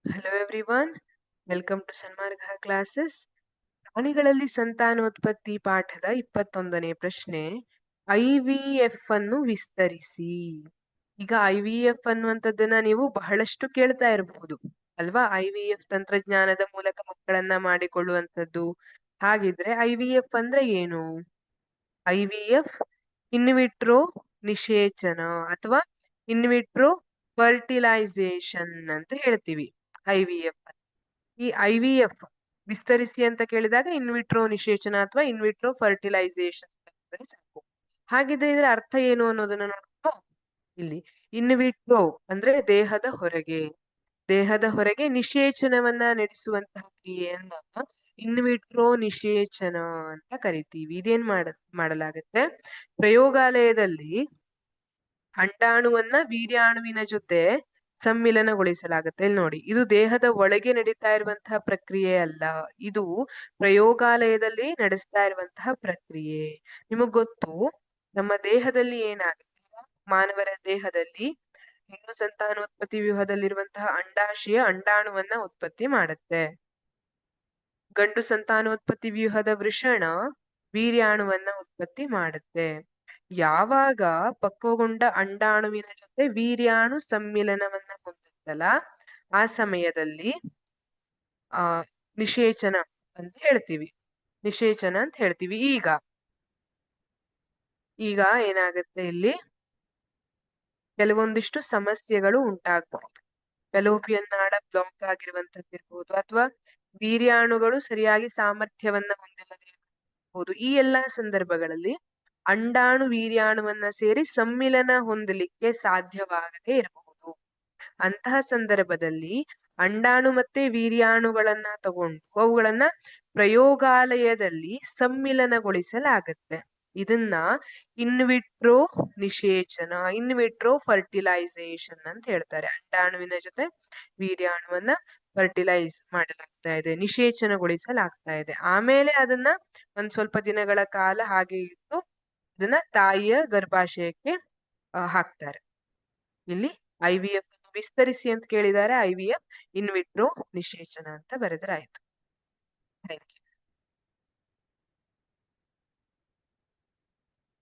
Hello everyone, welcome to Sanmarga classes. ಪ್ರಾಣಿಗಳಲ್ಲಿ ಸಂತಾನೋತ್ಪತ್ತಿ ಪಾಠದ 21ನೇ ಪ್ರಶ್ನೆ. IVF ಅನ್ನು ವಿಸ್ತರಿಸಿ. ಈಗ IVF ಅನ್ನುವಂಥದ್ದನ್ನ ನೀವು ಬಹಳಷ್ಟು ಕೇಳ್ತಾ ಇರಬಹುದು ಅಲ್ವಾ? IVF ತಂತ್ರಜ್ಞಾನದ ಮೂಲಕ ಮಕ್ಕಳನ್ನ ಮಾಡಿಕೊಳ್ಳುವಂಥದ್ದು. ಹಾಗಿದ್ರೆ IVF ಅಂದ್ರೆ ಏನು? IVF ಇನ್ವಿಟ್ರೋ ನಿಷೇಚನ ಅಥವಾ ಇನ್ವಿಟ್ರೋ ಫರ್ಟಿಲೈಸೇಷನ್ ಅಂತ ಹೇಳ್ತೀವಿ. IVF ಈ IVF ವಿಸ್ತರಿಸಿ ಅಂತ ಕೇಳಿದಾಗ ಇನ್ವಿಟ್ರೋ ನಿಷೇಚನ ಅಥವಾ ಇನ್ವಿಟ್ರೋ ಫರ್ಟಿಲೈಸೇಷನ್ ಸಾಕು. ಹಾಗಿದ್ರೆ ಇದರ ಅರ್ಥ ಏನು ಅನ್ನೋದನ್ನ ನೋಡೋಣ. ಇಲ್ಲಿ ಇನ್ವಿಟ್ರೋ ಅಂದ್ರೆ ದೇಹದ ಹೊರಗೆ ನಿಷೇಚನವನ್ನ ನಡೆಸುವಂತಹ ಕ್ರಿಯೆಯನ್ನ ಇನ್ವಿಟ್ರೋ ನಿಷೇಚನ ಅಂತ ಕರಿತೀವಿ. ಇದೇನ್ ಮಾಡಲಾಗುತ್ತೆ? ಪ್ರಯೋಗಾಲಯದಲ್ಲಿ ಅಂಡಾಣುವನ್ನ ವೀರ್ಯಾಣುವಿನ ಜೊತೆ ಸಮ್ಮಿಲನಗೊಳಿಸಲಾಗುತ್ತೆ. ಇಲ್ಲಿ ನೋಡಿ, ಇದು ದೇಹದ ಒಳಗೆ ನಡೀತಾ ಇರುವಂತಹ ಪ್ರಕ್ರಿಯೆ ಅಲ್ಲ, ಇದು ಪ್ರಯೋಗಾಲಯದಲ್ಲಿ ನಡೆಸ್ತಾ ಇರುವಂತಹ ಪ್ರಕ್ರಿಯೆ. ನಿಮಗ್ ಗೊತ್ತು, ನಮ್ಮ ದೇಹದಲ್ಲಿ ಏನಾಗುತ್ತೆ? ಮಾನವರ ದೇಹದಲ್ಲಿ ಹೆಣ್ಣು ಸಂತಾನೋತ್ಪತ್ತಿ ವ್ಯೂಹದಲ್ಲಿರುವಂತಹ ಅಂಡಾಶಯ ಅಂಡಾಣುವನ್ನ ಉತ್ಪತ್ತಿ ಮಾಡುತ್ತೆ. ಗಂಡು ಸಂತಾನೋತ್ಪತ್ತಿ ವ್ಯೂಹದ ವೃಷಣ ವೀರ್ಯಾಣುವನ್ನ ಉತ್ಪತ್ತಿ ಮಾಡುತ್ತೆ. ಯಾವಾಗ ಪಕ್ವಗೊಂಡ ಅಂಡಾಣುವಿನ ಜೊತೆ ವೀರ್ಯಾಣು ಸಮ್ಮಿಲನವನ್ನ ಹೊಂದುತ್ತಲ್ಲ, ಆ ಸಮಯದಲ್ಲಿ ನಿಷೇಚನ ಅಂತ ಹೇಳ್ತೀವಿ. ಈಗ ಏನಾಗುತ್ತೆ, ಇಲ್ಲಿ ಕೆಲವೊಂದಿಷ್ಟು ಸಮಸ್ಯೆಗಳು ಉಂಟಾಗಬಹುದು. ಫೆಲೋಪಿಯನ್ ನಾಳ ಬ್ಲಾಕ್ ಆಗಿರುವಂತದ್ದಿರ್ಬೋದು, ಅಥವಾ ವೀರ್ಯಾಣುಗಳು ಸರಿಯಾಗಿ ಸಾಮರ್ಥ್ಯವನ್ನ ಹೊಂದಿಲ್ಲದೆ ಇರಬಹುದು. ಈ ಎಲ್ಲಾ ಸಂದರ್ಭಗಳಲ್ಲಿ ಅಂಡಾಣು ವೀರ್ಯಾಣುವನ್ನ ಸೇರಿ ಸಮ್ಮಿಲನ ಹೊಂದಲಿಕ್ಕೆ ಸಾಧ್ಯವಾಗದೇ ಇರಬಹುದು. ಅಂತಹ ಸಂದರ್ಭದಲ್ಲಿ ಅಂಡಾಣು ಮತ್ತೆ ವೀರ್ಯಾಣುಗಳನ್ನ ತಗೊಂಡು ಅವುಗಳನ್ನ ಪ್ರಯೋಗಾಲಯದಲ್ಲಿ ಸಮ್ಮಿಲನಗೊಳಿಸಲಾಗುತ್ತೆ. ಇದನ್ನ ಇನ್ವಿಟ್ರೋ ನಿಷೇಚನ, ಇನ್ವಿಟ್ರೋ ಫರ್ಟಿಲೈಸೇಷನ್ ಅಂತ ಹೇಳ್ತಾರೆ. ಅಂಡಾಣುವಿನ ಜೊತೆ ವೀರ್ಯಾಣುವನ್ನ ಫರ್ಟಿಲೈಸ್ ಮಾಡಲಾಗ್ತಾ ಇದೆ, ನಿಷೇಚನಗೊಳಿಸಲಾಗ್ತಾ ಇದೆ. ಆಮೇಲೆ ಅದನ್ನ ಒಂದ್ ಸ್ವಲ್ಪ ದಿನಗಳ ಕಾಲ ಹಾಗೆ ಇಟ್ಟು ಇದನ್ನ ತಾಯಿಯ ಗರ್ಭಾಶಯಕ್ಕೆ ಹಾಕ್ತಾರೆ. ಇಲ್ಲಿ IVF ಅನ್ನು ವಿಸ್ತರಿಸಿ ಅಂತ ಕೇಳಿದ್ದಾರೆ. IVF ಇನ್ವಿಟ್ರೋ ನಿಷೇಚನ ಅಂತ ಬರೆದ್ರೆ ಆಯ್ತು. Thank you.